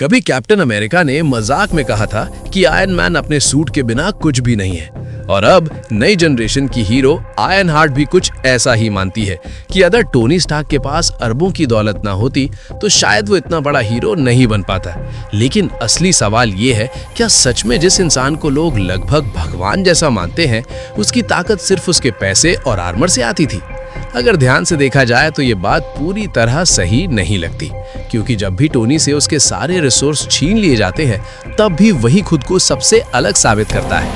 कभी captain America ने मजाक में कहा था कि आयरन मैन अपने सूट के बिना कुछ भी नहीं है, और अब नई जनरेशन की हीरो आयरन हार्ट भी कुछ ऐसा ही मानती है कि अगर टोनी स्टार्क के पास अरबों की दौलत ना होती तो शायद वो इतना बड़ा हीरो नहीं बन पाता। लेकिन असली सवाल ये है, क्या सच में जिस इंसान को लोग लगभग भगवान जैसा मानते हैं, उसकी ताकत सिर्फ उसके पैसे और आर्मर से आती थी? अगर ध्यान से देखा जाए तो ये बात पूरी तरह सही नहीं लगती, क्योंकि जब भी टोनी से उसके सारे रिसोर्स छीन लिए जाते हैं, तब भी वही खुद को सबसे अलग साबित करता है।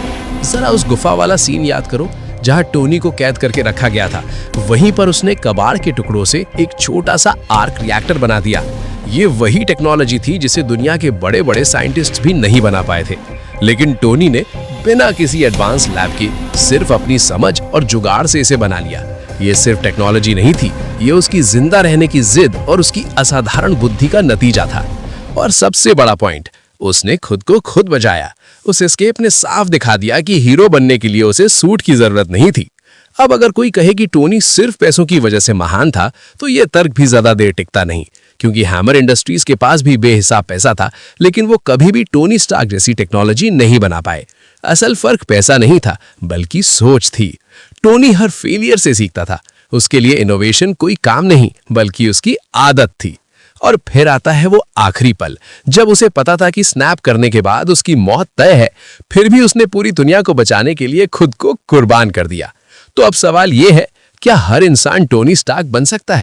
जरा उस गुफा वाला सीन याद करो जहां टोनी को कैद करके रखा गया था। वहीं पर उसने कबाड़ के टुकड़ों से एक छोटा सा आर्क रिएक्टर बना दिया। ये वही टेक्नोलॉजी थी जिसे दुनिया के बड़े-बड़े साइंटिस्ट भी नहीं बना पाए थे, लेकिन टोनी ने बिना किसी एडवांस लैब के सिर्फ अपनी समझ और जुगाड़ से इसे बना लिया। ये सिर्फ टेक्नोलॉजी नहीं थी, ये उसकी जिंदा रहने की जिद और उसकी असाधारण बुद्धि का नतीजा था। और सबसे बड़ा पॉइंट, उसने खुद को खुद बचाया। उस एस्केप ने साफ दिखा दिया कि हीरो बनने के लिए उसे सूट की जरूरत नहीं थी। अब अगर कोई कहे कि टोनी सिर्फ पैसों की वजह से महान था, तो ये तर्क भी ज्यादा देर टिकता नहीं, क्योंकि हैमर इंडस्ट्रीज के पास भी बेहिसाब पैसा था, लेकिन वो कभी भी टोनी स्टार्क जैसी टेक्नोलॉजी नहीं बना पाए। असल फर्क पैसा नहीं था, बल्कि सोच थी। टोनी हर फेलियर से सीखता था। उसके लिए इनोवेशन कोई काम नहीं, बल्कि उसकी आदत थी। और फिर आता है वो आखिरी पल, जब उसे पता था कि स्नैप करने के बाद उसकी मौत तय है, फिर भी उसने पूरी दुनिया को बचाने के लिए खुद को कुर्बान कर दिया। तो अब सवाल ये है, क्या हर इंसान टोनी स्टार्क बन सकता है?